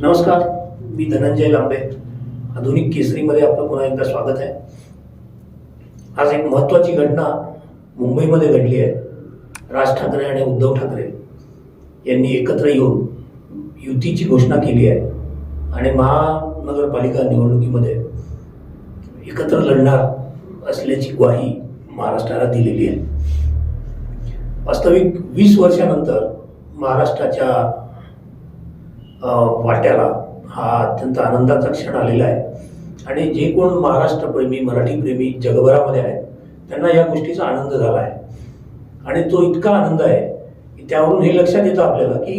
नमस्कार, मी धनंजय लांबे. आधुनिक केसरीमध्ये आपलं पुन्हा एकदा स्वागत आहे. आज एक महत्त्वाची घटना मुंबईमध्ये घडली आहे. राज ठाकरे आणि उद्धव ठाकरे यांनी एकत्र येऊन युतीची घोषणा केली आहे आणि महानगरपालिका निवडणुकीमध्ये एकत्र लढणार असल्याची ग्वाही महाराष्ट्राला दिलेली आहे. वास्तविक 20 वर्षानंतर महाराष्ट्राच्या वाट्याला हा अत्यंत आनंदाचा क्षण आलेला आहे आणि जे कोण महाराष्ट्रप्रेमी मराठीप्रेमी जगभरामध्ये आहेत त्यांना या गोष्टीचा आनंद झाला आहे. आणि तो इतका आनंद आहे की त्यावरून हे लक्षात येतं आपल्याला की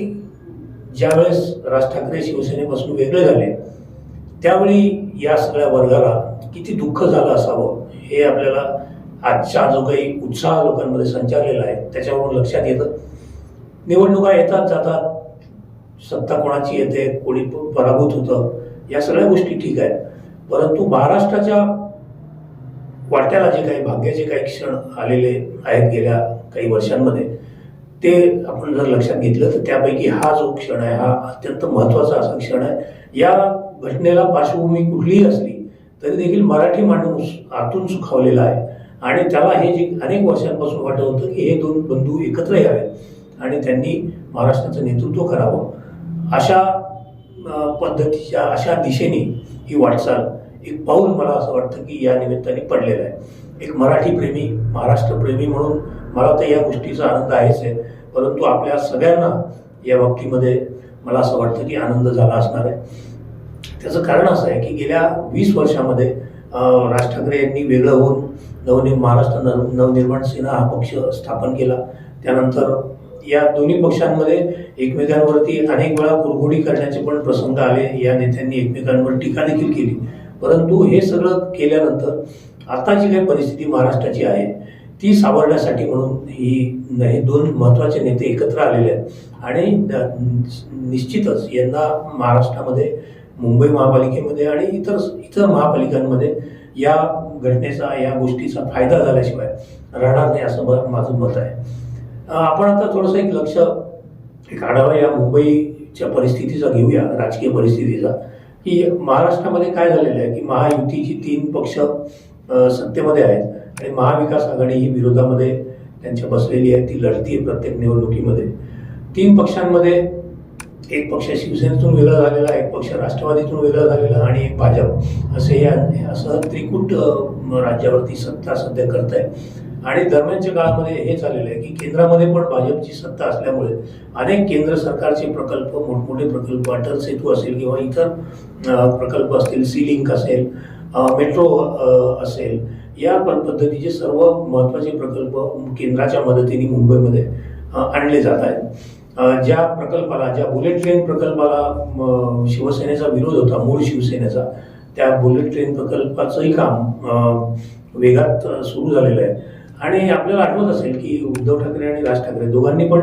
ज्यावेळेस राज ठाकरे शिवसेनेपासून वेगळे झाले त्यावेळी या सगळ्या वर्गाला किती दुःख झालं असावं हे आपल्याला आजचा जो काही उत्साह लोकांमध्ये संचारलेला आहे त्याच्यावरून लक्षात येतं. निवडणुका येतात जातात, सत्ता कोणाची येते, कोणी पराभूत होतं, या सगळ्या गोष्टी ठीक आहेत, परंतु महाराष्ट्राच्या वाट्याला जे काही भाग्याचे काही क्षण आलेले आहेत गेल्या काही वर्षांमध्ये ते आपण जर लक्षात घेतलं तर त्यापैकी हा जो क्षण आहे हा अत्यंत महत्त्वाचा असा क्षण आहे. या घटनेला पार्श्वभूमी कुठलीही असली तरी देखील मराठी माणूस आतून सुखावलेला आहे आणि त्याला हे जे अनेक वर्षांपासून वाटत होतं की हे दोन बंधू एकत्र यावेत आणि त्यांनी महाराष्ट्राचं नेतृत्व करावं. अशा पद्धतीच्या अशा दिशेने ही वाटचाल एक पाऊल मला असं वाटतं की या निमित्ताने पडलेलं आहे. एक मराठीप्रेमी महाराष्ट्रप्रेमी म्हणून मला तर या गोष्टीचा आनंद आहेच आहे, परंतु आपल्या सगळ्यांना या बाबतीमध्ये मला असं वाटतं की आनंद झाला असणार आहे. त्याचं कारण असं आहे की गेल्या 20 वर्षामध्ये राज ठाकरे यांनी वेगळं होऊन महाराष्ट्र नवनिर्माण सेना हा पक्ष स्थापन केला. त्यानंतर या दोन्ही पक्षांमध्ये एकमेकांवरती अनेक वेळा कुरघोडी करण्याचे पण प्रसंग आले. या नेत्यांनी एकमेकांवर टीका देखील केली, परंतु हे सगळं केल्यानंतर आता जी काही परिस्थिती महाराष्ट्राची आहे ती सावरण्यासाठी म्हणून हे दोन महत्त्वाचे नेते एकत्र आलेले आहेत आणि निश्चितच यांना महाराष्ट्रामध्ये मुंबई महापालिकेमध्ये आणि इतर महापालिकांमध्ये या घटनेचा या गोष्टीचा फायदा झाल्याशिवाय राहणार नाही असं माझं मत आहे. आपण आता थोडंसं एक आढावा या मुंबईच्या परिस्थितीचा घेऊया, राजकीय परिस्थितीचा, की महाराष्ट्रामध्ये काय झालेलं आहे की महायुतीची 3 पक्ष सत्तेमध्ये आहेत आणि महाविकास आघाडी ही विरोधामध्ये त्यांच्या बसलेली आहे. ती लढती प्रत्येक निवडणुकीमध्ये. 3 पक्षांमध्ये एक पक्ष शिवसेनेतून वेगळा झालेला, एक पक्ष राष्ट्रवादीतून वेगळा झालेला आणि एक भाजप असं त्रिकूट राज्यावरती सत्ता सध्या करत आहे. आणि दरम्यानच्या काळामध्ये हे झालेलं आहे की केंद्रामध्ये पण भाजपची सत्ता असल्यामुळे अनेक केंद्र सरकारचे प्रकल्प, मोठमोठे प्रकल्प, अटल सेतू असेल किंवा इतर प्रकल्प असतील, सी लिंक असेल, मेट्रो असेल, या पद्धतीचे सर्व महत्त्वाचे प्रकल्प केंद्राच्या मदतीने मुंबईमध्ये आणले जात आहेत. ज्या बुलेट ट्रेन प्रकल्पाला शिवसेनेचा विरोध होता, मूळ शिवसेनेचा, त्या बुलेट ट्रेन प्रकल्पाचंही काम वेगात सुरू झालेलं आहे. आणि आपल्याला आठवत असेल की उद्धव ठाकरे आणि राज ठाकरे दोघांनी पण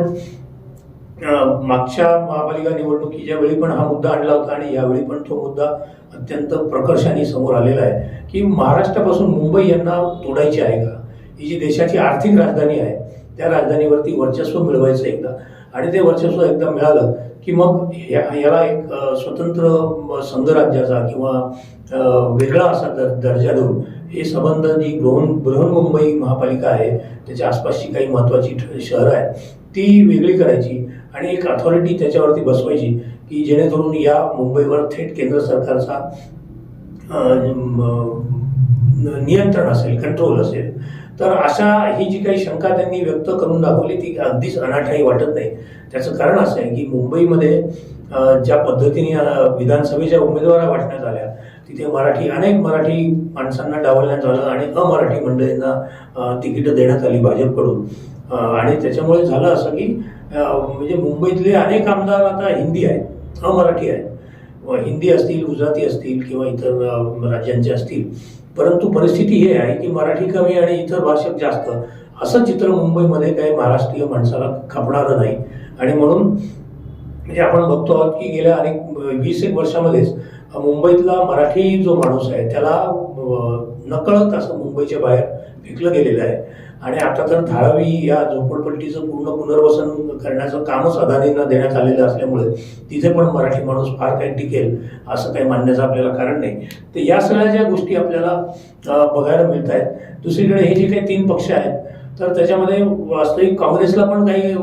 मागच्या महापालिका निवडणुकीच्या वेळी पण हा मुद्दा आणला होता आणि यावेळी पण तो मुद्दा अत्यंत प्रकर्षाने समोर आलेला आहे की महाराष्ट्रापासून मुंबई यांना तोडायची आहे का. ही जी देशाची आर्थिक राजधानी आहे त्या राजधानीवरती वर्चस्व मिळवायचं एकदा, आणि ते वर्चस्व एकदा मिळालं की मग याला एक स्वतंत्र संघराज्याचा किंवा वेगळा असा दर्जा देऊन हे संबंध जी बृहन्मुंबई महापालिका आहे त्याच्या आसपासची काही महत्त्वाची शहरं आहेत ती वेगळी करायची आणि एक अथॉरिटी त्याच्यावरती बसवायची की जेणेकरून या मुंबईवर थेट केंद्र सरकारचा नियंत्रण असेल, कंट्रोल असेल. तर अशा ही जी काही शंका त्यांनी व्यक्त करून दाखवली ती अगदीच अनाठाई वाटत नाही. त्याचं कारण असं आहे की मुंबईमध्ये ज्या पद्धतीने विधानसभेच्या उमेदवारी वाटण्यात आल्या तिथे अनेक मराठी माणसांना डावलण्यात आलं आणि अमराठी मंडळींना तिकीटं देण्यात आली भाजपकडून. आणि त्याच्यामुळे झालं असं की म्हणजे मुंबईतले अनेक आमदार आता हिंदी आहेत, अमराठी आहेत. हिंदी असतील, गुजराती असतील किंवा इतर राज्यांचे असतील, परंतु परिस्थिती हे आहे की मराठी कमी आणि इतर भाषक जास्त असं चित्र मुंबईमध्ये काही महाराष्ट्रीय माणसाला खपणारं नाही. आणि म्हणून म्हणजे आपण बघतो आहोत की गेल्या अनेक 20 वर्षामध्येच मुंबईतला मराठी जो माणूस आहे त्याला नकळत असं मुंबईच्या बाहेर फेकलं गेलेलं आहे. आणि आता तर धारावी या झोपडपट्टीचं पूर्ण पुनर्वसन करण्याचं कामच अदानींना देण्यात आलेलं असल्यामुळे तिथे पण मराठी माणूस फार काही टिकेल असं काही मानण्याचं आपल्याला कारण नाही. तर या सगळ्या ज्या गोष्टी आपल्याला बघायला मिळत आहेत. दुसरीकडे हे जे काही 3 पक्ष आहेत तर त्याच्यामध्ये वास्तविक काँग्रेसला पण काही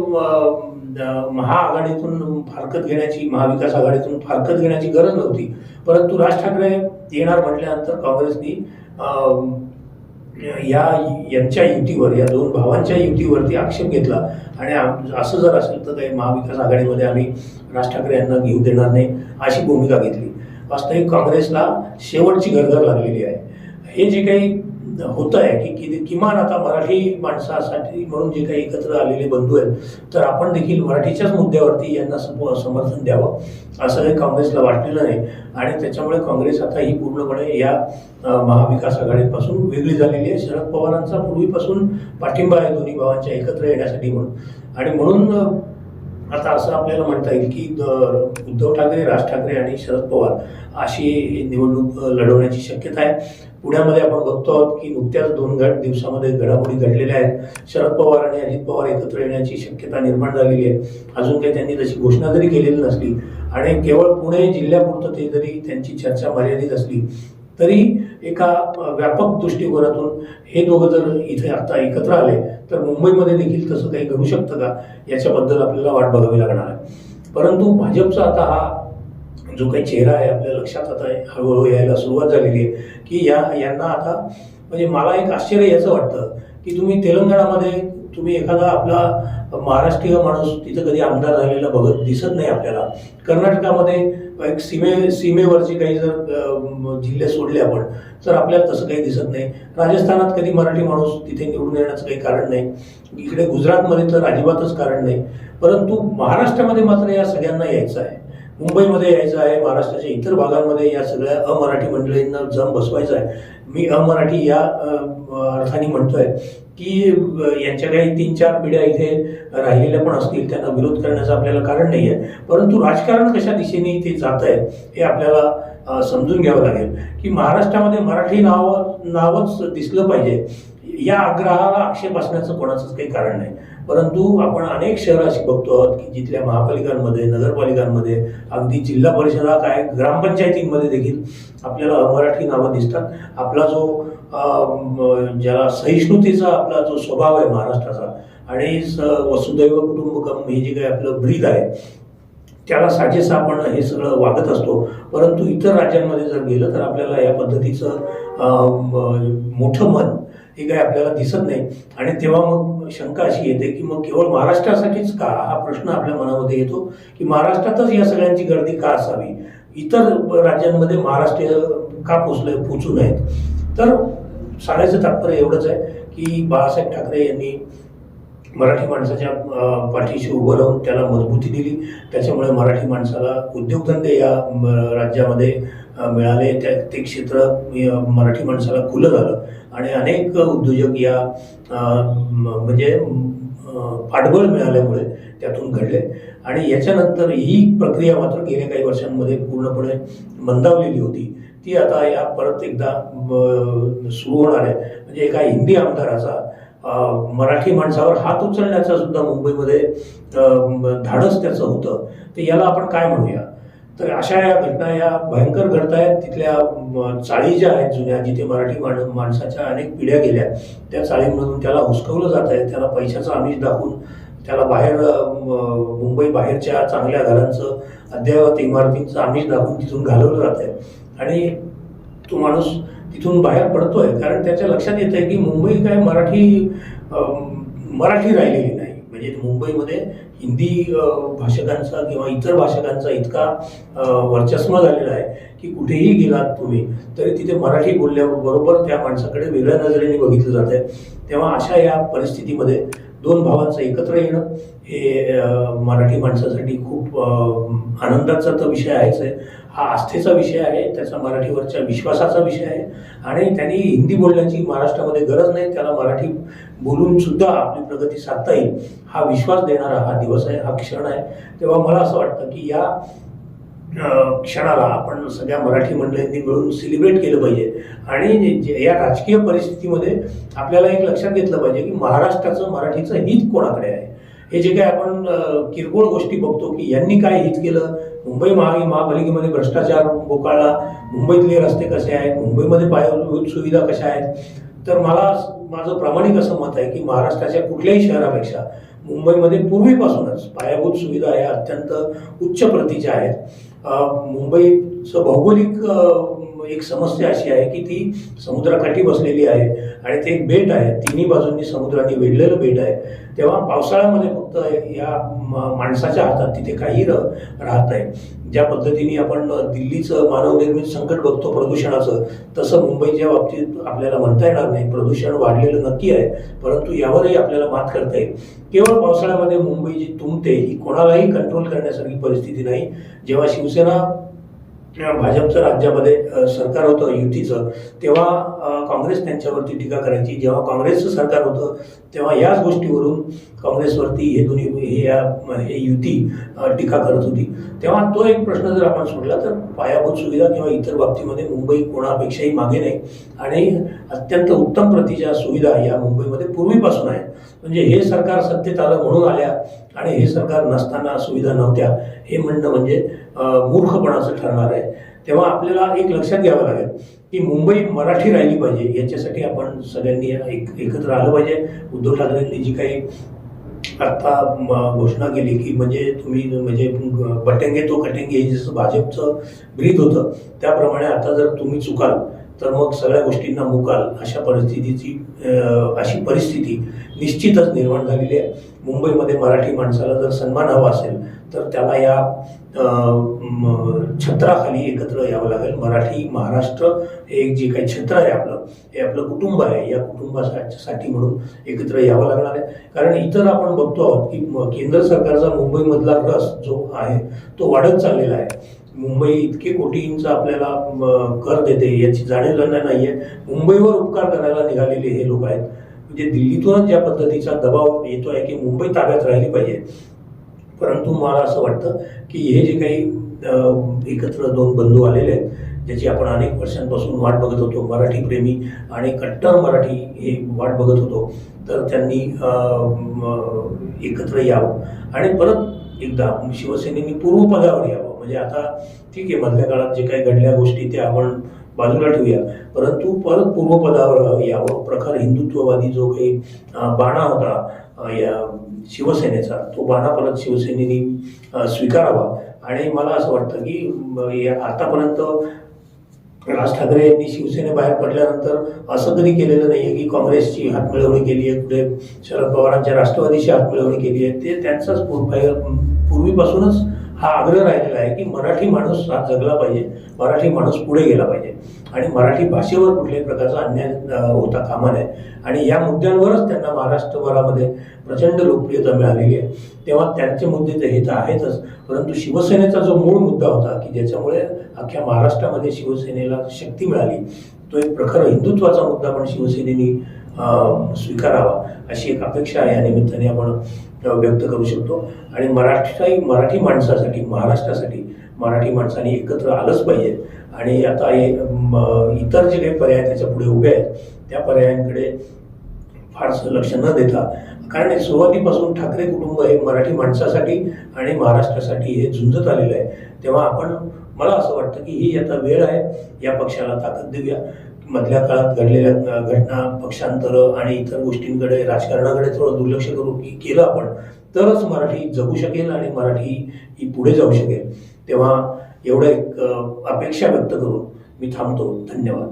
महाआघाडीतून फारकत घेण्याची, महाविकास आघाडीतून फारकत घेण्याची गरज नव्हती. परंतु राज ठाकरे येणार म्हटल्यानंतर काँग्रेसनी यांच्या युतीवर, या 2 भावांच्या युतीवरती आक्षेप घेतला आणि असं जर असेल तर काही महाविकास आघाडीमध्ये आम्ही राज ठाकरे यांना घेऊ देणार नाही अशी भूमिका घेतली. वास्तविक काँग्रेसला शेवटची गरगर लागलेली आहे. हे जे काही होत आहे की किमान आता मराठी माणसासाठी म्हणून जे काही एकत्र आलेले बंधू आहेत तर आपण देखील मराठीच्याच मुद्द्यावरती यांना समर्थन द्यावं असं काही काँग्रेसला वाटलेलं नाही. आणि त्याच्यामुळे काँग्रेस आता ही पूर्णपणे या महाविकास आघाडीपासून वेगळी झालेली आहे. शरद पवारांचा पूर्वीपासून पाठिंबा आहे दोन्ही भावांच्या एकत्र येण्यासाठी म्हणून. आणि म्हणून आता असं आपल्याला म्हणता येईल की उद्धव ठाकरे, राज ठाकरे आणि शरद पवार अशी निवडणूक लढवण्याची शक्यता आहे. पुण्यामध्ये आपण बघतो आहोत की नुकत्याच 2 दिवसामध्ये घडामोडी घडलेल्या आहेत. शरद पवार आणि अजित पवार एकत्र येण्याची शक्यता निर्माण झालेली आहे. अजून काही त्यांनी तशी घोषणा जरी केलेली नसली आणि केवळ पुणे जिल्ह्यापुरतं ते जरी त्यांची चर्चा मर्यादित असली तरी एका व्यापक दृष्टिकोनातून हे दोघं जर इथे आता एकत्र आले तर मुंबईमध्ये देखील तसं काही घडू शकतं का याच्याबद्दल आपल्याला वाट बघावी लागणार आहे. परंतु भाजपचा आता हा जो काही चेहरा आहे आपल्या लक्षात आता हळूहळू यायला सुरुवात झालेली आहे की यांना आता म्हणजे मला एक आश्चर्य याचं वाटतं की तुम्ही तेलंगणामध्ये तुम्ही एखादा आपला महाराष्ट्रीय माणूस तिथं कधी आमदार झालेला दिसत नाही आपल्याला. कर्नाटकामध्ये एक सीमेवरचे काही जर जिल्हे सोडले आपण तर आपल्याला तसं काही दिसत नाही. राजस्थानात कधी मराठी माणूस तिथे निवडून येण्याचं काही कारण नाही. इकडे गुजरातमध्ये तर अजिबातच कारण नाही. परंतु महाराष्ट्रामध्ये मात्र या सगळ्यांना यायचं आहे, मुंबईमध्ये यायचं आहे, महाराष्ट्राच्या इतर भागांमध्ये या सगळ्या अमराठी मंडळींना जम बसवायचं आहे. मी अमराठी या अर्थाने म्हणतोय की यांच्या काही 3-4 पिढ्या इथे राहिलेल्या पण असतील, त्यांना विरोध करण्याचं आपल्याला कारण नाही आहे. परंतु राजकारण कशा दिशेने ते जात आहे हे आपल्याला समजून घ्यावं लागेल की महाराष्ट्रामध्ये मराठी नावच दिसलं पाहिजे या आग्रहाला आक्षेप असण्याचं कोणाचंच काही कारण नाही. परंतु आपण अनेक शहरं अशी बघतो आहोत की जिथल्या महापालिकांमध्ये, नगरपालिकांमध्ये, अगदी जिल्हा परिषदा काय ग्रामपंचायतींमध्ये देखील आपल्याला अमराठी नावं दिसतात. आपला जो ज्याला सहिष्णुतेचा आपला जो स्वभाव आहे महाराष्ट्राचा आणि वसुदैव कुटुंबकम हे जे काही आपलं ब्रीद आहे त्याला साजेसं आपण हे सगळं वागत असतो. परंतु इतर राज्यांमध्ये जर गेलं तर आपल्याला या पद्धतीचं मोठं मन हे काही आपल्याला दिसत नाही. आणि तेव्हा मग शंका अशी येते की मग केवळ महाराष्ट्रासाठीच का हा प्रश्न आपल्या मनामध्ये येतो की महाराष्ट्रातच या सगळ्यांची गर्दी का असावी, इतर राज्यांमध्ये महाराष्ट्रीय का पोचू नयेत. तर सांगायचं तात्पर्य एवढंच आहे की बाळासाहेब ठाकरे यांनी मराठी माणसाच्या पाठीशी उभं राहून त्याला मजबूती दिली. त्याच्यामुळे मराठी माणसाला उद्योगधंदे या राज्यामध्ये मिळाले. ते क्षेत्र मराठी माणसाला खुलं झालं आणि अनेक उद्योजक या म्हणजे पाठबळ मिळाल्यामुळे त्यातून घडले. आणि याच्यानंतर ही प्रक्रिया मात्र गेल्या काही वर्षांमध्ये पूर्णपणे मंदावलेली होती. ती आता या परत एकदा सुरू होणार आहे. म्हणजे एका हिंदी आमदाराचा मराठी माणसावर हात उचलण्याचा सुद्धा मुंबईमध्ये धाडस त्याचं होतं. तर याला आपण काय म्हणूया. तर अशा या घटना या भयंकर घडत आहेत. तिथल्या चाळी ज्या आहेत जुन्या, जिथे मराठी माणसाच्या अनेक पिढ्या गेल्या, त्या चाळीमधून त्याला हुसकवलं जात आहे. त्याला पैशाचं आमिष दाखवून त्याला बाहेर मुंबई बाहेरच्या चांगल्या घरांचं, अद्ययावत इमारतींचं आमिष दाखवून तिथून घालवलं जात आहे. आणि तो माणूस तिथून बाहेर पडतोय कारण त्याच्या लक्षात येत आहे की मुंबई काय मराठी राहिलेली नाही. म्हणजे मुंबईमध्ये हिंदी भाषकांचा किंवा इतर भाषकांचा इतका वर्चस्व झालेला आहे की कुठेही गेलात तुम्ही तरी तिथे मराठी बोलल्याबरोबर त्या माणसाकडे वेगळ्या नजरेने बघितलं जात आहे. तेव्हा अशा या परिस्थितीमध्ये 2 भावांचं एकत्र येणं हे मराठी माणसासाठी खूप आनंदाचा तर विषय आहेच आहे. हा आस्थेचा विषय आहे, त्याचा मराठीवरच्या विश्वासाचा विषय आहे. आणि त्यांनी हिंदी बोलण्याची महाराष्ट्रामध्ये गरज नाही, त्याला मराठी बोलून सुद्धा आपली प्रगती साधता येईल हा विश्वास देणारा हा दिवस आहे, हा क्षण आहे. तेव्हा मला असं वाटतं की या क्षणाला आपण सगळ्या मराठी मंडळींनी मिळून सेलिब्रेट केलं पाहिजे. आणि या राजकीय परिस्थितीमध्ये आपल्याला एक लक्षात घेतलं पाहिजे की महाराष्ट्राचं मराठीचं हित कोणाकडे आहे. हे जे काही आपण किरकोळ गोष्टी बघतो की यांनी काय हित केलं, मुंबई महापालिकेमध्ये भ्रष्टाचार बोकाळला, मुंबईतले रस्ते कसे आहेत, मुंबईमध्ये पायाभूत सुविधा कशा आहेत, तर माझं प्रामाणिक असं मत आहे की महाराष्ट्राच्या कुठल्याही शहरापेक्षा मुंबईमध्ये पूर्वीपासूनच पायाभूत सुविधा या अत्यंत उच्च प्रतीच्या आहेत. मुंबईचं भौगोलिक एक समस्या अशी आहे की ती समुद्राकाठी बसलेली आहे आणि ते एक बेट आहे, तिन्ही बाजूंनी समुद्राने वेढलेलं बेट आहे. तेव्हा पावसाळ्यामध्ये फक्त या माणसाच्या हातात तिथे काही राहत नाही. ज्या पद्धतीने आपण दिल्लीचं मानवनिर्मित संकट बघतो प्रदूषणाचं, तसं मुंबईच्या बाबतीत आपल्याला म्हणता येणार नाही. प्रदूषण वाढलेलं नक्की आहे, परंतु यावरही आपल्याला मात करता येईल. केवळ पावसाळ्यामध्ये मुंबई जी तुंबते ही कोणालाही कंट्रोल करण्यासारखी परिस्थिती नाही. जेव्हा शिवसेना भाजपचं राज्यामध्ये सरकार होतं युतीचं, तेव्हा काँग्रेस त्यांच्यावरती टीका करायची. जेव्हा काँग्रेसचं सरकार होतं तेव्हा याच गोष्टीवरून काँग्रेसवरती हे युती टीका करत होती. तेव्हा तो एक प्रश्न जर आपण सोडला तर पायाभूत सुविधा किंवा इतर बाबतीमध्ये मुंबई कोणापेक्षाही मागे नाही आणि अत्यंत उत्तम प्रतीच्या सुविधा या मुंबईमध्ये पूर्वीपासून आहेत. म्हणजे हे सरकार सत्तेत आलं म्हणून आल्या आणि हे सरकार नसताना सुविधा नव्हत्या हे म्हणणं म्हणजे मूर्खपणाचं ठरणार आहे. तेव्हा आपल्याला एक लक्षात घ्यावं लागेल की मुंबई मराठी राहिली पाहिजे, याच्यासाठी आपण सगळ्यांनी एकत्र आलं पाहिजे. उद्धव ठाकरेंनी जी काही आता घोषणा केली की म्हणजे बटेंगे तो कटेंगे, हे जसं भाजपचं ब्रीद होतं त्याप्रमाणे आता जर तुम्ही चुकाल तर मग सगळ्या गोष्टींना मुकाल, अशी परिस्थिती निश्चितच निर्माण झालेली आहे. मुंबईमध्ये मराठी माणसाला जर सन्मान हवा असेल तर त्याला या छत्राखाली एकत्र यावं लागेल. मराठी महाराष्ट्र एक जे काही छत्र आहे आपलं, हे आपलं कुटुंब आहे. या कुटुंबासाठी म्हणून एकत्र यावं लागणार आहे. कारण इतर आपण बघतो आहोत की केंद्र सरकारचा मुंबईमधला रस जो आहे तो वाढत चाललेला आहे. मुंबई इतके कोटींचा आपल्याला कर देते याची जाणीव नाही आहे. मुंबईवर उपकार करायला निघालेले हे लोक आहेत. म्हणजे दिल्लीतूनच ज्या पद्धतीचा दबाव येतो आहे की मुंबई ताब्यात राहिली पाहिजे, परंतु मला असं वाटतं की हे जे काही एकत्र दोन बंधू आलेले आहेत ज्याची आपण अनेक वर्षांपासून वाट बघत होतो, मराठी प्रेमी आणि कट्टर मराठी हे वाट बघत होतो, तर त्यांनी एकत्र यावं आणि परत एकदा शिवसेनेने पूर्वपदावर यावं. म्हणजे आता ठीक आहे, मधल्या काळात जे काही घडल्या गोष्टी त्या आपण बाजूला ठेवूया, परंतु परत पूर्वपदावर यावं. प्रखर हिंदुत्ववादी जो काही बाणा होता या शिवसेनेचा, तो बाणा परत शिवसेनेने स्वीकारावा. आणि मला असं वाटतं की आतापर्यंत राज ठाकरे यांनी शिवसेनेबाहेर पडल्यानंतर असं कधी केलेलं नाही आहे की काँग्रेसची हातमिळवणी केली आहे, पुढे शरद पवारांच्या राष्ट्रवादीची हातमिळवणी केली आहे. ते त्यांचाच पूर्वीपासूनच हा आग्रह राहिलेला आहे की मराठी माणूस हा जगला पाहिजे, मराठी माणूस पुढे गेला पाहिजे आणि मराठी भाषेवर कुठल्याही प्रकारचा अन्याय होता कामा नये. आणि या मुद्द्यांवरच त्यांना महाराष्ट्रभरामध्ये प्रचंड लोकप्रियता मिळालेली आहे. तेव्हा त्यांचे मुद्दे तर हे तर आहेतच, परंतु शिवसेनेचा जो मूळ मुद्दा होता की ज्याच्यामुळे अख्ख्या महाराष्ट्रामध्ये शिवसेनेला शक्ती मिळाली, तो एक प्रखर हिंदुत्वाचा मुद्दा पण शिवसेनेने स्वीकारावा अशी एक अपेक्षा या निमित्ताने आपण व्यक्त करू शकतो. आणि मराठी माणसासाठी, महाराष्ट्रासाठी मराठी माणसांनी एकत्र आलंच पाहिजे. आणि आता हे इतर जे काही पर्याय त्याच्या पुढे उभे आहेत त्या पर्यायांकडे फारसं लक्ष न देता, कारण सुरुवातीपासून ठाकरे कुटुंब हे मराठी माणसासाठी आणि महाराष्ट्रासाठी हे झुंजत आलेलं आहे. तेव्हा मला असं वाटतं की ही आता वेळ आहे, या पक्षाला ताकद देऊया. मधल्या काळात घडलेल्या घटना, पक्षांतरं आणि इतर गोष्टींकडे, राजकारणाकडे थोडं दुर्लक्ष केलं आपण, तरच मराठी जगू शकेल आणि मराठी ही पुढे जाऊ शकेल. तेव्हा एवढं एक अपेक्षा व्यक्त करून मी थांबतो. धन्यवाद.